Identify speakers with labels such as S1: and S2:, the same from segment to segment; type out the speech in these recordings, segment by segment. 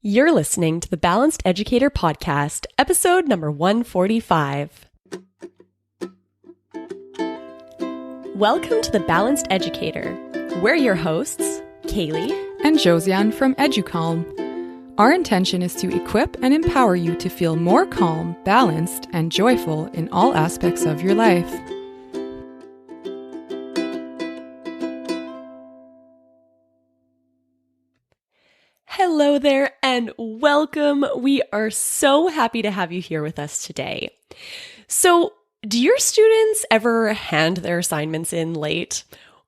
S1: You're listening to the Balanced Educator Podcast, episode number 145. Welcome to the Balanced Educator. We're your hosts, Kaylee
S2: and Josiane from EduCalm. Our intention is to equip and empower you to feel more calm, balanced, and joyful in all aspects of your life.
S1: Hello there and welcome. We are so happy to have you here with us today. So, do your students ever hand their assignments in late?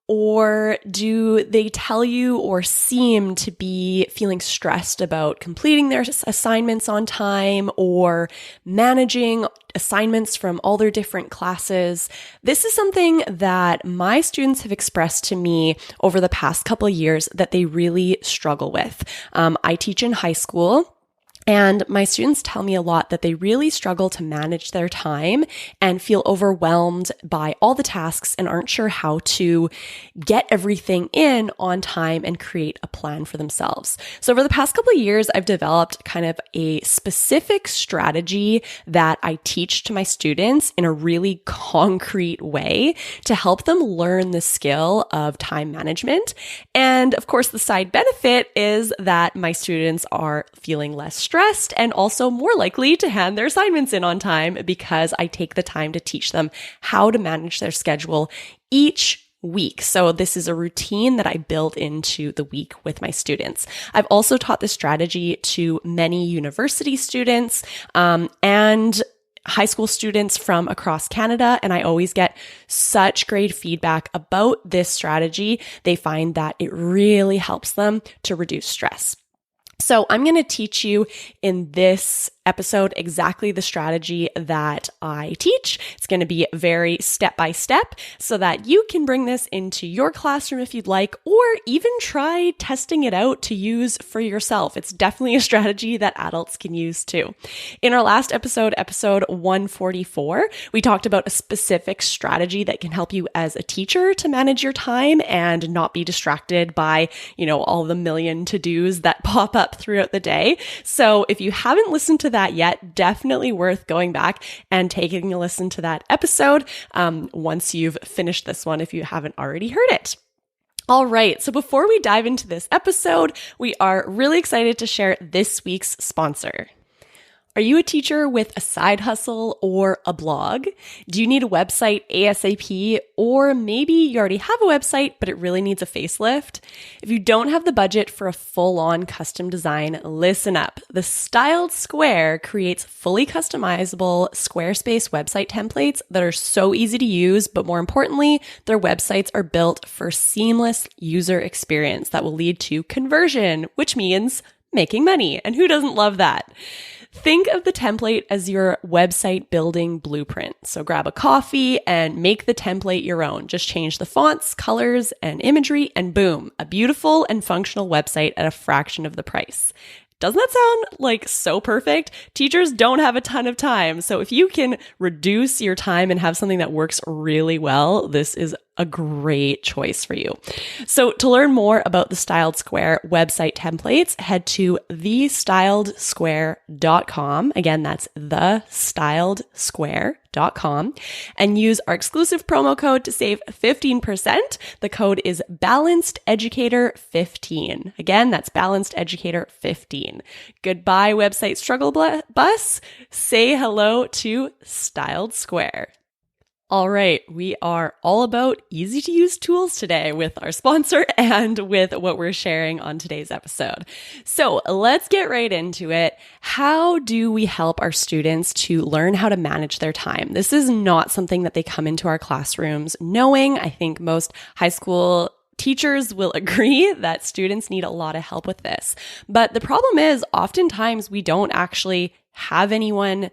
S1: Or do they tell you or seem to be feeling stressed about completing their assignments on time or managing assignments from all their different classes? This is something that my students have expressed to me over the past couple of years that they really struggle with. I teach in high school. And my students tell me a lot that they really struggle to manage their time and feel overwhelmed by all the tasks and aren't sure how to get everything in on time and create a plan for themselves. So over the past couple of years, I've developed kind of a specific strategy that I teach to my students in a really concrete way to help them learn the skill of time management. And of course, the side benefit is that my students are feeling less stressed and also more likely to hand their assignments in on time because I take the time to teach them how to manage their schedule each week. So this is a routine that I build into the week with my students. I've also taught this strategy to many university students and high school students from across Canada, and I always get such great feedback about this strategy. They find that it really helps them to reduce stress. So I'm going to teach you in this episode exactly the strategy that I teach. It's going to be very step by step so that you can bring this into your classroom if you'd like, or even try testing it out to use for yourself. It's definitely a strategy that adults can use too. In our last episode, episode 144, we talked about a specific strategy that can help you as a teacher to manage your time and not be distracted by, all the million to-dos that pop up throughout the day. So if you haven't listened to that yet, definitely worth going back and taking a listen to that episode once you've finished this one if you haven't already heard it. All right, so before we dive into this episode, we are really excited to share this week's sponsor. Are you a teacher with a side hustle or a blog? Do you need a website ASAP? Or maybe you already have a website, but it really needs a facelift? If you don't have the budget for a full-on custom design, listen up. The Styled Square creates fully customizable Squarespace website templates that are so easy to use, but more importantly, their websites are built for seamless user experience that will lead to conversion, which means making money. And who doesn't love that? Think of the template as your website building blueprint. So grab a coffee and make the template your own. Just change the fonts, colors, and imagery, and boom, a beautiful and functional website at a fraction of the price. Doesn't that sound like so perfect? Teachers don't have a ton of time. So if you can reduce your time and have something that works really well, this is a great choice for you. So to learn more about the Styled Square website templates, head to thestyledsquare.com. Again, that's thestyledsquare.com and use our exclusive promo code to save 15%. The code is Balanced Educator 15. Again, that's Balanced Educator 15. Goodbye, website struggle bus. Say hello to Styled Square. All right, we are all about easy to use tools today with our sponsor and with what we're sharing on today's episode. So let's get right into it. How do we help our students to learn how to manage their time? This is not something that they come into our classrooms knowing. I think most high school teachers will agree that students need a lot of help with this. But the problem is oftentimes we don't actually have anyone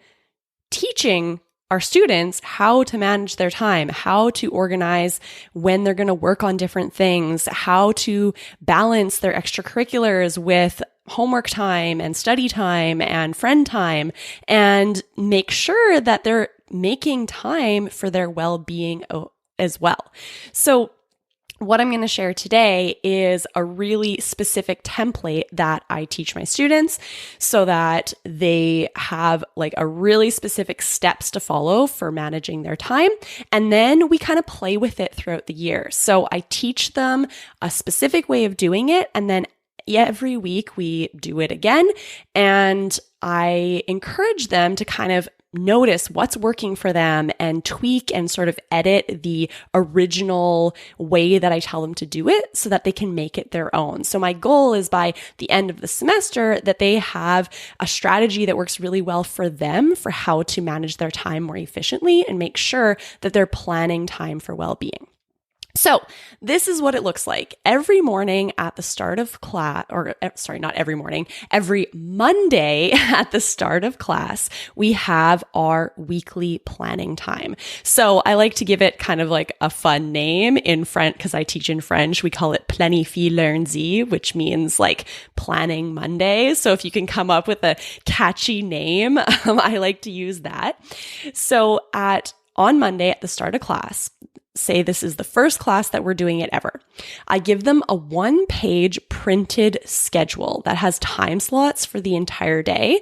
S1: teaching our students how to manage their time, how to organize when they're going to work on different things, how to balance their extracurriculars with homework time and study time and friend time, and make sure that they're making time for their well-being as well. So what I'm going to share today is a really specific template that I teach my students so that they have like a really specific steps to follow for managing their time. And then we kind of play with it throughout the year. So I teach them a specific way of doing it, and then every week we do it again. And I encourage them to kind of notice what's working for them and tweak and sort of edit the original way that I tell them to do it so that they can make it their own. So my goal is by the end of the semester that they have a strategy that works really well for them for how to manage their time more efficiently and make sure that they're planning time for well-being. So this is what it looks like. Every morning at the start of class, not every morning, every Monday at the start of class, we have our weekly planning time. So I like to give it kind of like a fun name in French because I teach in French. We call it Planifie lundi, which means like planning Monday. So if you can come up with a catchy name, I like to use that. So on Monday at the start of class, say this is the first class that we're doing it ever, I give them a 1-page printed schedule that has time slots for the entire day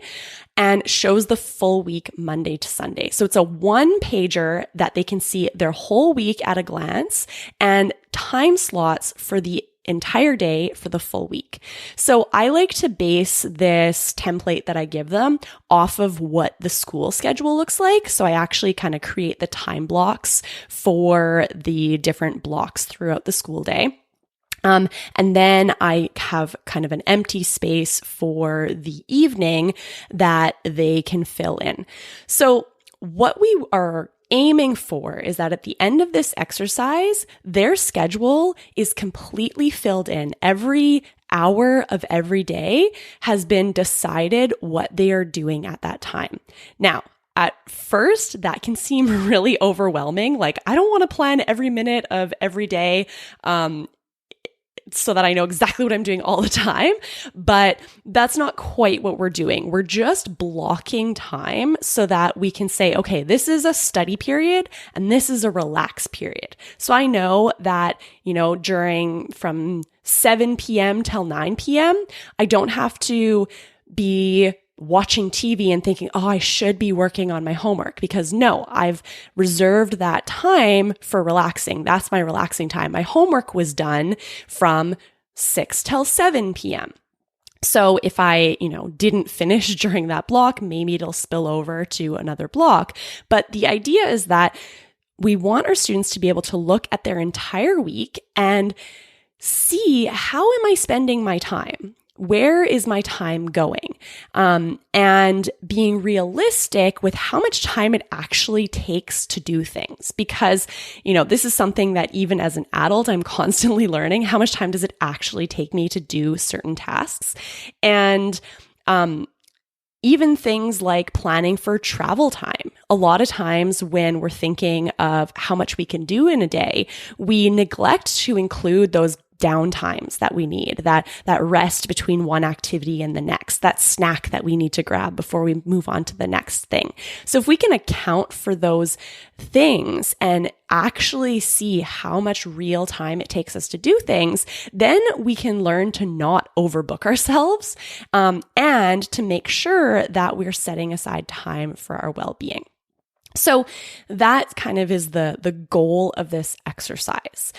S1: and shows the full week Monday to Sunday. So it's a 1-pager that they can see their whole week at a glance and time slots for the entire day for the full week. So I like to base this template that I give them off of what the school schedule looks like. So I actually kind of create the time blocks for the different blocks throughout the school day. And then I have kind of an empty space for the evening that they can fill in. So what we are aiming for is that at the end of this exercise, their schedule is completely filled in. Every hour of every day has been decided what they are doing at that time. Now, at first, that can seem really overwhelming. Like, I don't want to plan every minute of every day, so that I know exactly what I'm doing all the time. But that's not quite what we're doing. We're just blocking time so that we can say, okay, this is a study period and this is a relax period. So I know that, during from 7 p.m. till 9 p.m., I don't have to be watching TV and thinking, oh, I should be working on my homework, because no, I've reserved that time for relaxing. That's my relaxing time. My homework was done from 6 till 7 p.m. So if I, didn't finish during that block, maybe it'll spill over to another block. But the idea is that we want our students to be able to look at their entire week and see, how am I spending my time? Where is my time going? And being realistic with how much time it actually takes to do things. Because, this is something that even as an adult, I'm constantly learning. How much time does it actually take me to do certain tasks? And, even things like planning for travel time. A lot of times when we're thinking of how much we can do in a day, we neglect to include those downtimes that we need, that rest between one activity and the next, that snack that we need to grab before we move on to the next thing. So if we can account for those things and actually see how much real time it takes us to do things, then we can learn to not overbook ourselves, and to make sure that we're setting aside time for our well-being. So that kind of is the goal of this exercise.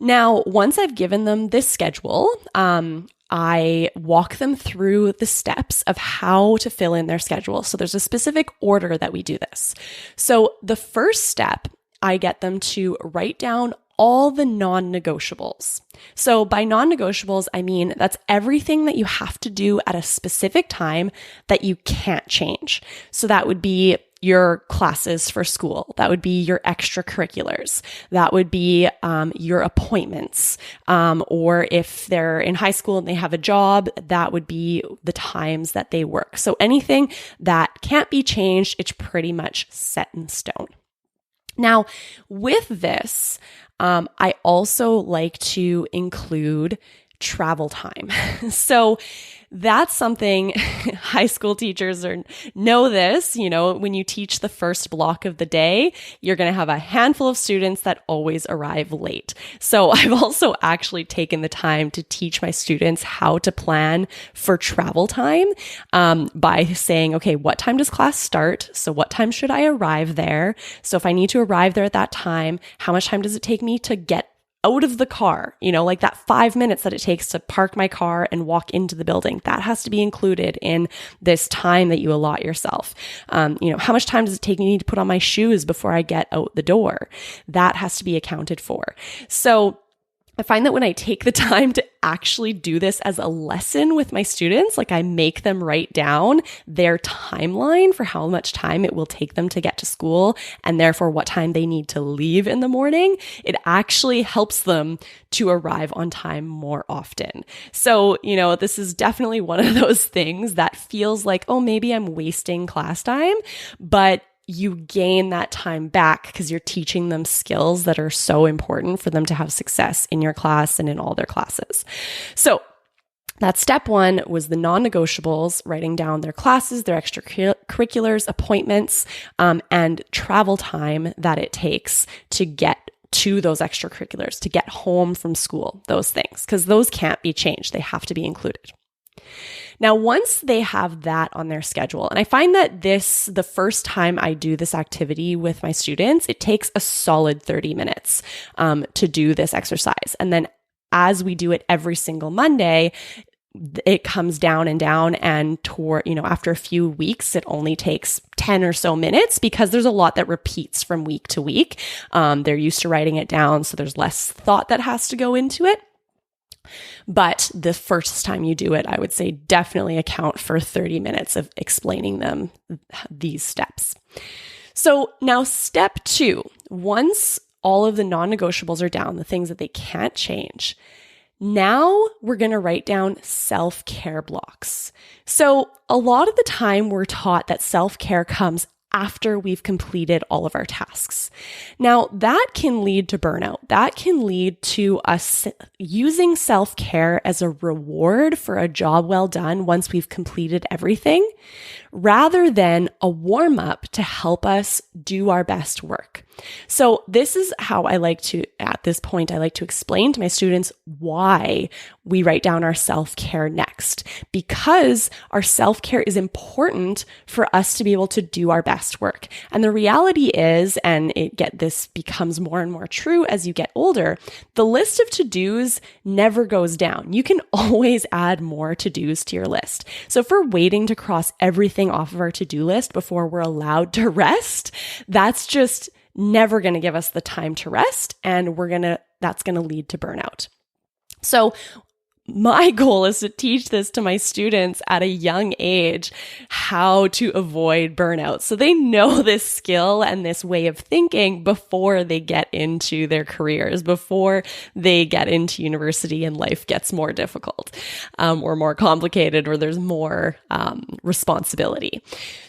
S1: Now, once I've given them this schedule, I walk them through the steps of how to fill in their schedule. So there's a specific order that we do this. So the first step, I get them to write down all the non-negotiables. So by non-negotiables, I mean that's everything that you have to do at a specific time that you can't change. So that would be your classes for school. That would be your extracurriculars. That would be your appointments. Or if they're in high school and they have a job, that would be the times that they work. So anything that can't be changed, it's pretty much set in stone. Now, with this, I also like to include travel time. So That's something high school teachers know this. When you teach the first block of the day, you're going to have a handful of students that always arrive late. So I've also actually taken the time to teach my students how to plan for travel time by saying, okay, what time does class start? So what time should I arrive there? So if I need to arrive there at that time, how much time does it take me to get out of the car, like that 5 minutes that it takes to park my car and walk into the building, that has to be included in this time that you allot yourself. How much time does it take me to put on my shoes before I get out the door? That has to be accounted for. So I find that when I take the time to actually do this as a lesson with my students, like I make them write down their timeline for how much time it will take them to get to school and therefore what time they need to leave in the morning, it actually helps them to arrive on time more often. So, this is definitely one of those things that feels like, oh, maybe I'm wasting class time, but you gain that time back because you're teaching them skills that are so important for them to have success in your class and in all their classes. So that step one was the non-negotiables, writing down their classes, their extracurriculars, appointments, and travel time that it takes to get to those extracurriculars, to get home from school, those things, because those can't be changed. They have to be included. Now, once they have that on their schedule, and I find that the first time I do this activity with my students, it takes a solid 30 minutes to do this exercise. And then as we do it every single Monday, it comes down and down, and after a few weeks, it only takes 10 or so minutes because there's a lot that repeats from week to week. They're used to writing it down, so there's less thought that has to go into it. But the first time you do it, I would say definitely account for 30 minutes of explaining them these steps. So now step 2, once all of the non-negotiables are down, the things that they can't change, now we're going to write down self-care blocks. So a lot of the time we're taught that self-care comes after we've completed all of our tasks. Now, that can lead to burnout. That can lead to us using self-care as a reward for a job well done once we've completed everything, rather than a warm-up to help us do our best work. So this is how at this point, I like to explain to my students why we write down our self-care next, because our self-care is important for us to be able to do our best work. And the reality is, and this becomes more and more true as you get older, the list of to-dos never goes down. You can always add more to-dos to your list. So if we're waiting to cross everything off of our to-do list before we're allowed to rest, that's just never going to give us the time to rest, and that's going to lead to burnout. So my goal is to teach this to my students at a young age, how to avoid burnout. So they know this skill and this way of thinking before they get into their careers, before they get into university and life gets more difficult or more complicated, or there's more responsibility.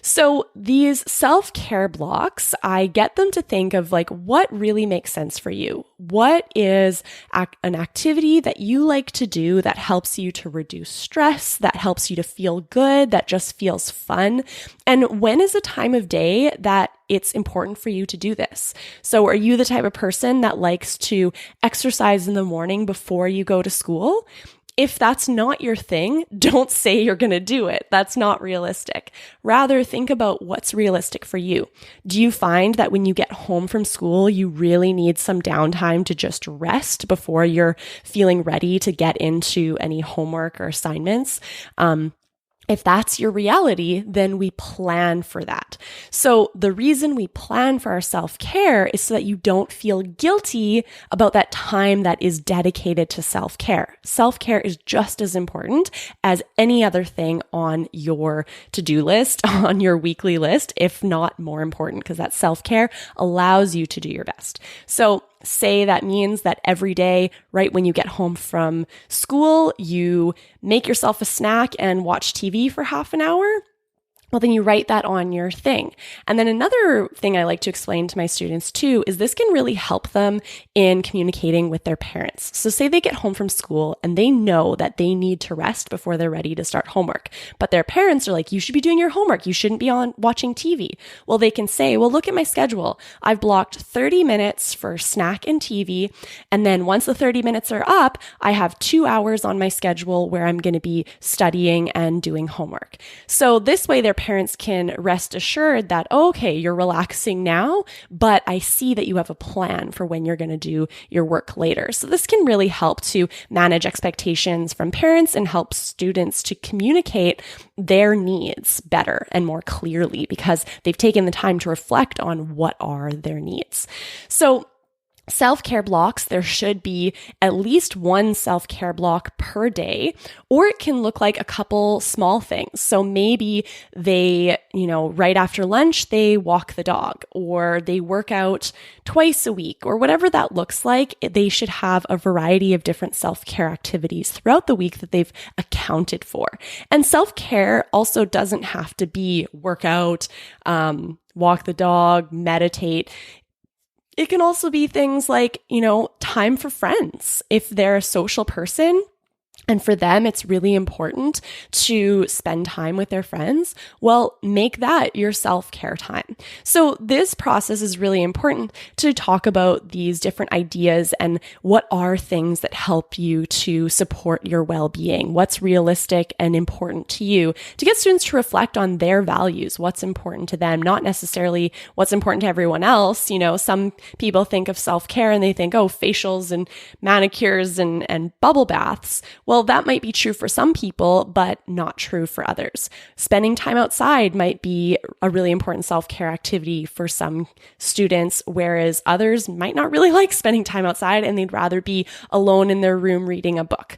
S1: So these self-care blocks, I get them to think of what really makes sense for you. What is an activity that you like to do that helps you to reduce stress, that helps you to feel good, that just feels fun? And when is a time of day that it's important for you to do this? So are you the type of person that likes to exercise in the morning before you go to school? If that's not your thing, don't say you're going to do it. That's not realistic. Rather, think about what's realistic for you. Do you find that when you get home from school, you really need some downtime to just rest before you're feeling ready to get into any homework or assignments? If that's your reality, then we plan for that. So the reason we plan for our self-care is so that you don't feel guilty about that time that is dedicated to self-care. Self-care is just as important as any other thing on your to-do list, on your weekly list, if not more important, because that self-care allows you to do your best. So say that means that every day, right when you get home from school, you make yourself a snack and watch TV for half an hour. Well, then you write that on your thing. And then another thing I like to explain to my students too is this can really help them in communicating with their parents. So say they get home from school and they know that they need to rest before they're ready to start homework, but their parents are like, you should be doing your homework. You shouldn't be on watching TV. Well, they can say, well, look at my schedule. I've blocked 30 minutes for snack and TV. And then once the 30 minutes are up, I have 2 hours on my schedule where I'm going to be studying and doing homework. So this way their parents can rest assured that, okay, you're relaxing now, but I see that you have a plan for when you're going to do your work later. So this can really help to manage expectations from parents and help students to communicate their needs better and more clearly because they've taken the time to reflect on what are their needs. So self-care blocks, there should be at least one self-care block per day, or it can look like a couple small things. So maybe they, right after lunch, they walk the dog, or they work out twice a week, or whatever that looks like. They should have a variety of different self-care activities throughout the week that they've accounted for. And self-care also doesn't have to be workout, walk the dog, meditate. It can also be things like, time for friends. If they're a social person, and for them, it's really important to spend time with their friends, well, make that your self-care time. So this process is really important to talk about these different ideas and what are things that help you to support your well-being, what's realistic and important to you, to get students to reflect on their values, what's important to them, not necessarily what's important to everyone else. Some people think of self-care and they think, oh, facials and manicures and bubble baths. Well, that might be true for some people, but not true for others. Spending time outside might be a really important self-care activity for some students, whereas others might not really like spending time outside and they'd rather be alone in their room reading a book,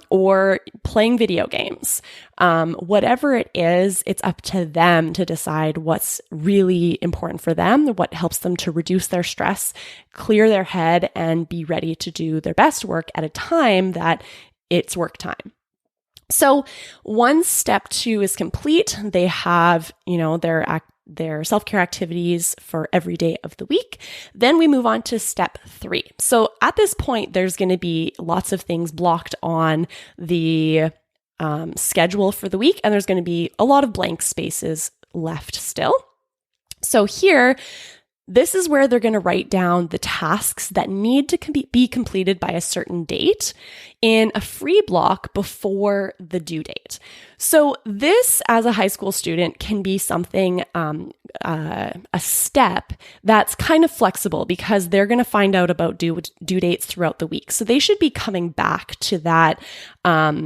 S1: or playing video games. Whatever it is, it's up to them to decide what's really important for them, what helps them to reduce their stress, clear their head, and be ready to do their best work at a time that it's work time. So once step 2 is complete, they have, their self-care activities for every day of the week. Then we move on to step 3. So at this point, there's going to be lots of things blocked on the schedule for the week, and there's going to be a lot of blank spaces left still. So here, this is where they're going to write down the tasks that need to be completed by a certain date in a free block before the due date. So this, as a high school student, can be something, a step that's kind of flexible because they're going to find out about due dates throughout the week. So they should be coming back to that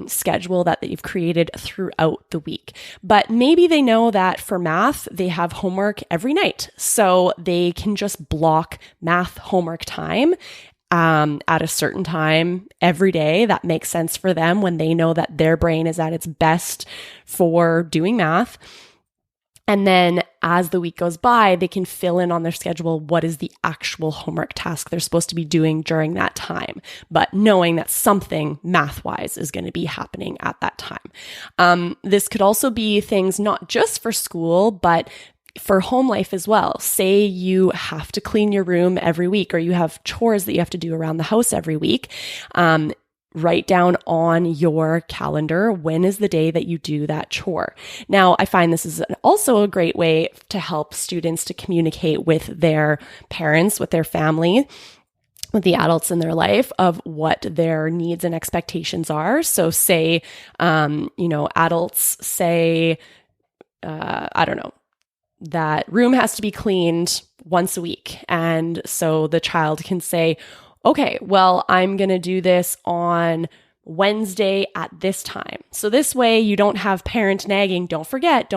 S1: schedule that you've created throughout the week. But maybe they know that for math, they have homework every night. So they can just block math homework time at a certain time every day. That makes sense for them when they know that their brain is at its best for doing math. And then as the week goes by, they can fill in on their schedule what is the actual homework task they're supposed to be doing during that time, but knowing that something math-wise is going to be happening at that time. This could also be things not just for school, but for home life as well. Say you have to clean your room every week, or you have chores that you have to do around the house every week. Write down on your calendar, when is the day that you do that chore. Now, I find this is also a great way to help students to communicate with their parents, with their family, with the adults in their life, of what their needs and expectations are. So say, adults say, that room has to be cleaned once a week. And so the child can say, okay, well, I'm going to do this on Wednesday at this time. So this way you don't have parent nagging, don't forget.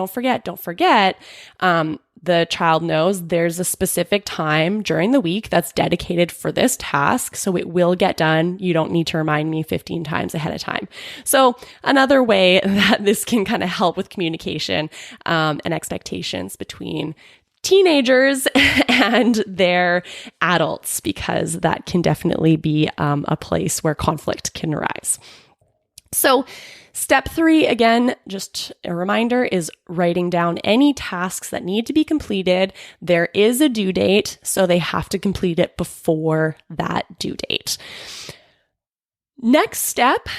S1: The child knows there's a specific time during the week that's dedicated for this task, so it will get done. You don't need to remind me 15 times ahead of time. So another way that this can kind of help with communication and expectations between teenagers and their adults, because that can definitely be a place where conflict can arise. So step 3, again, just a reminder, is writing down any tasks that need to be completed. There is a due date, so they have to complete it before that due date. Next step,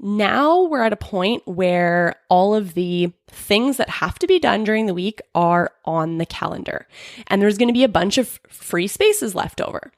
S1: now we're at a point where all of the things that have to be done during the week are on the calendar, and there's going to be a bunch of free spaces left over.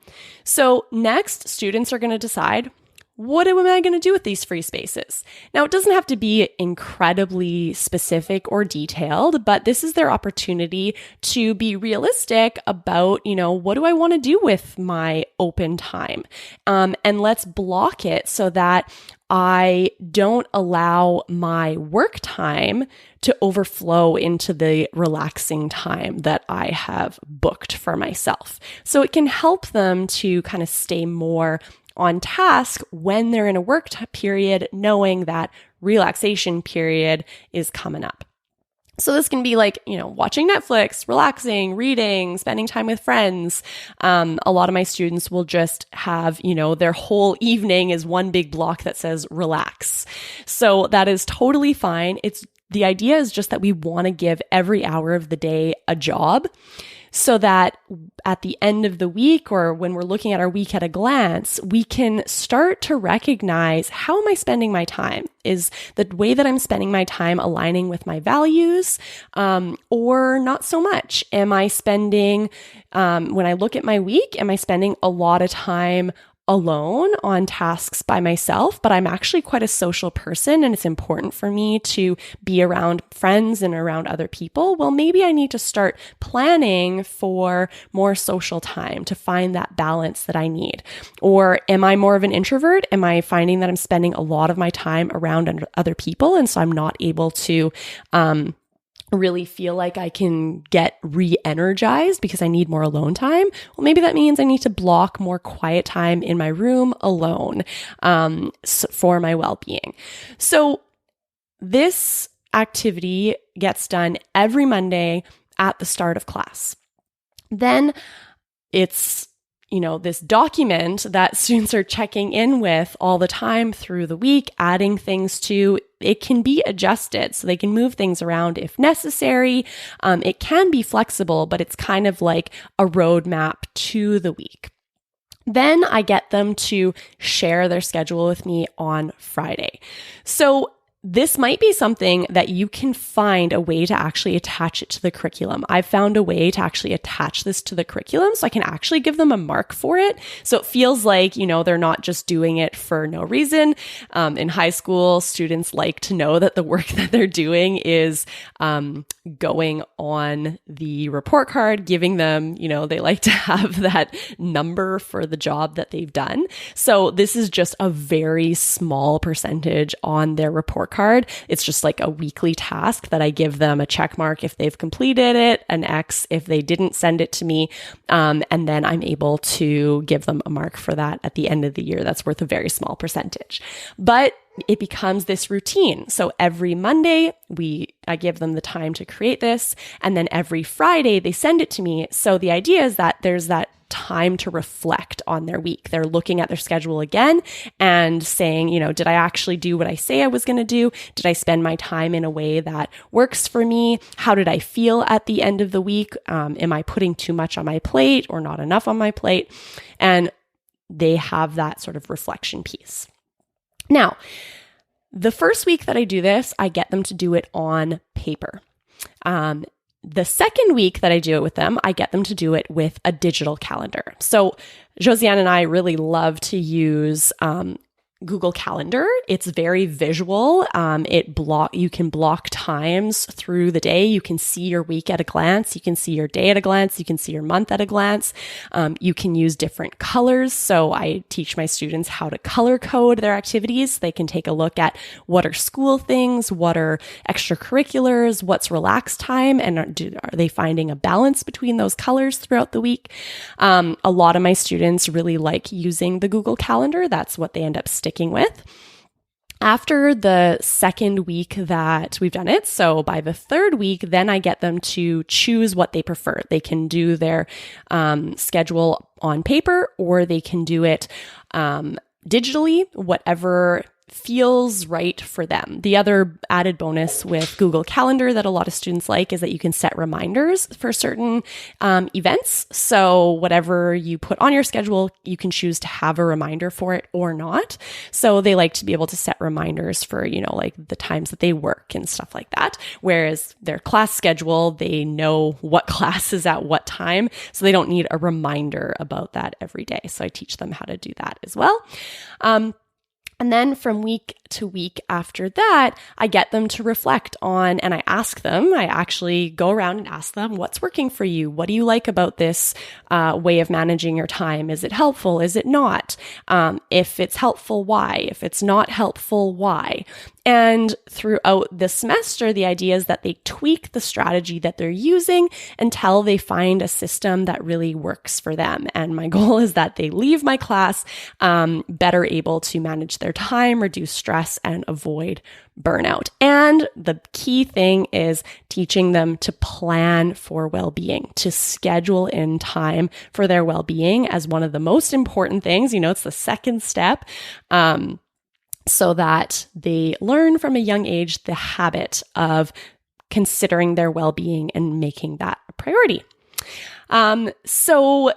S1: So next, students are going to decide, what am I going to do with these free spaces? Now, it doesn't have to be incredibly specific or detailed, but this is their opportunity to be realistic about, what do I want to do with my open time? And let's block it so that I don't allow my work time to overflow into the relaxing time that I have booked for myself. So it can help them to kind of stay more on task when they're in a work period, knowing that relaxation period is coming up. So this can be like, watching Netflix, relaxing, reading, spending time with friends. A lot of my students will just have, their whole evening is one big block that says relax. So that is totally fine. The idea is just that we want to give every hour of the day a job, so that at the end of the week, or when we're looking at our week at a glance, we can start to recognize, how am I spending my time? Is the way that I'm spending my time aligning with my values, or not so much? Am I spending, when I look at my week, am I spending a lot of time alone on tasks by myself, but I'm actually quite a social person and it's important for me to be around friends and around other people? Well, maybe I need to start planning for more social time to find that balance that I need. Or am I more of an introvert? Am I finding that I'm spending a lot of my time around other people, and so I'm not able to really feel like I can get re-energized because I need more alone time? Well, maybe that means I need to block more quiet time in my room alone for my well-being. So this activity gets done every Monday at the start of class. Then it's this document that students are checking in with all the time through the week, adding things to. It can be adjusted, so they can move things around if necessary. It can be flexible, but it's kind of like a roadmap to the week. Then I get them to share their schedule with me on Friday. So this might be something that you can find a way to actually attach it to the curriculum. I've found a way to actually attach this to the curriculum so I can actually give them a mark for it. So it feels like, they're not just doing it for no reason. In high school, students like to know that the work that they're doing is going on the report card, giving them, they like to have that number for the job that they've done. So this is just a very small percentage on their report card. It's just like a weekly task that I give them a check mark if they've completed it, an X if they didn't send it to me, and then I'm able to give them a mark for that at the end of the year. That's worth a very small percentage. But it becomes this routine. So every Monday, I give them the time to create this, and then every Friday they send it to me. So the idea is that there's that time to reflect on their week. They're looking at their schedule again and saying, did I actually do what I say I was going to do? Did I spend my time in a way that works for me? How did I feel at the end of the week? Am I putting too much on my plate or not enough on my plate? And they have that sort of reflection piece. Now, the first week that I do this, I get them to do it on paper. The second week that I do it with them, I get them to do it with a digital calendar. So Josiane and I really love to use Google Calendar. It's very visual. You can block times through the day. You can see your week at a glance. You can see your day at a glance. You can see your month at a glance. You can use different colors. So I teach my students how to color code their activities. They can take a look at what are school things, what are extracurriculars, what's relaxed time, and are they finding a balance between those colors throughout the week? A lot of my students really like using the Google Calendar. That's what they end up sticking with. After the second week that we've done it, so by the third week, then I get them to choose what they prefer. They can do their schedule on paper, or they can do it digitally, whatever feels right for them. The other added bonus with Google Calendar that a lot of students like is that you can set reminders for certain events. So whatever you put on your schedule, you can choose to have a reminder for it or not. So they like to be able to set reminders for, like the times that they work and stuff like that. Whereas their class schedule, they know what class is at what time. So they don't need a reminder about that every day. So I teach them how to do that as well. And then from week to week after that, I get them to reflect on, and I actually go around and ask them, what's working for you? What do you like about this way of managing your time? Is it helpful? Is it not? If it's helpful, why? If it's not helpful, why? And throughout the semester, the idea is that they tweak the strategy that they're using until they find a system that really works for them. And my goal is that they leave my class better able to manage their time, reduce stress, and avoid burnout. And the key thing is teaching them to plan for well-being, to schedule in time for their well-being as one of the most important things. It's the second step. So that they learn from a young age the habit of considering their well-being and making that a priority. So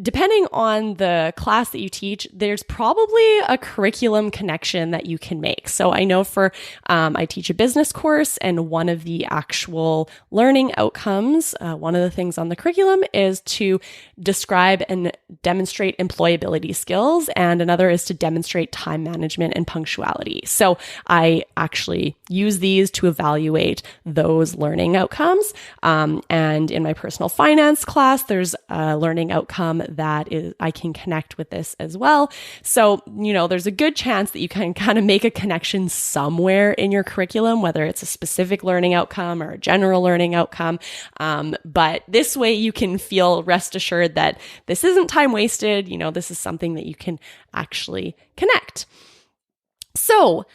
S1: depending on the class that you teach, there's probably a curriculum connection that you can make. So I know I teach a business course, and one of the actual learning outcomes, one of the things on the curriculum is to describe and demonstrate employability skills, and another is to demonstrate time management and punctuality. So I actually use these to evaluate those learning outcomes. And in my personal finance class, there's a learning outcome that is, I can connect with this as well. So, there's a good chance that you can kind of make a connection somewhere in your curriculum, whether it's a specific learning outcome or a general learning outcome. But this way you can feel rest assured that this isn't time wasted. This is something that you can actually connect. So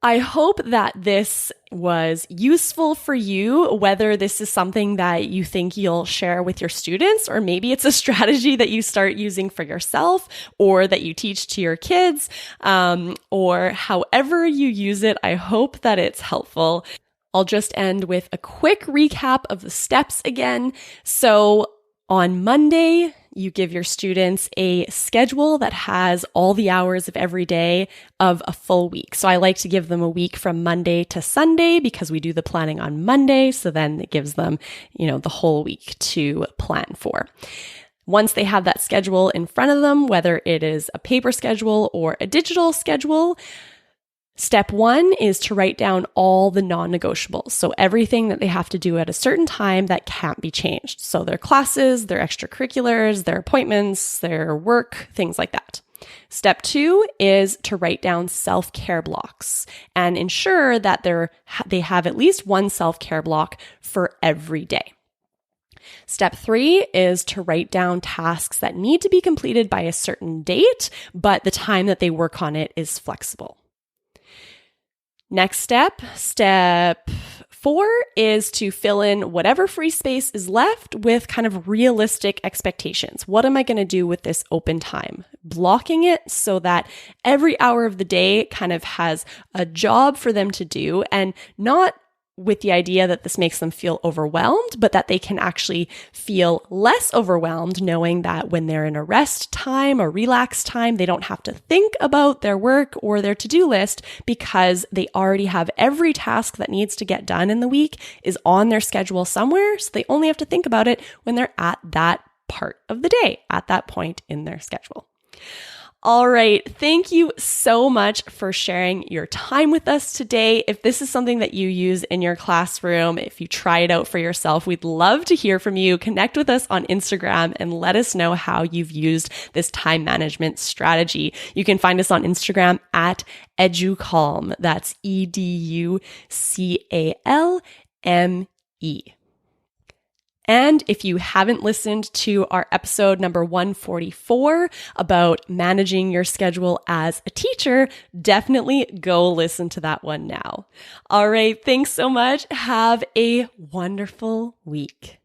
S1: I hope that this was useful for you, whether this is something that you think you'll share with your students, or maybe it's a strategy that you start using for yourself or that you teach to your kids, or however you use it. I hope that it's helpful. I'll just end with a quick recap of the steps again. So on Monday, you give your students a schedule that has all the hours of every day of a full week. So I like to give them a week from Monday to Sunday because we do the planning on Monday. So then it gives them, the whole week to plan for. Once they have that schedule in front of them, whether it is a paper schedule or a digital schedule, step one is to write down all the non-negotiables. So everything that they have to do at a certain time that can't be changed. So their classes, their extracurriculars, their appointments, their work, things like that. Step two is to write down self-care blocks and ensure that they have at least one self-care block for every day. Step three is to write down tasks that need to be completed by a certain date, but the time that they work on it is flexible. Next step 4 is to fill in whatever free space is left with kind of realistic expectations. What am I going to do with this open time? Blocking it so that every hour of the day kind of has a job for them to do, and not with the idea that this makes them feel overwhelmed, but that they can actually feel less overwhelmed knowing that when they're in a rest time or relax time, they don't have to think about their work or their to-do list because they already have every task that needs to get done in the week is on their schedule somewhere. So they only have to think about it when they're at that part of the day, at that point in their schedule. All right. Thank you so much for sharing your time with us today. If this is something that you use in your classroom, if you try it out for yourself, we'd love to hear from you. Connect with us on Instagram and let us know how you've used this time management strategy. You can find us on Instagram at educalm. That's EduCalme. And if you haven't listened to our episode number 144 about managing your schedule as a teacher, definitely go listen to that one now. All right. Thanks so much. Have a wonderful week.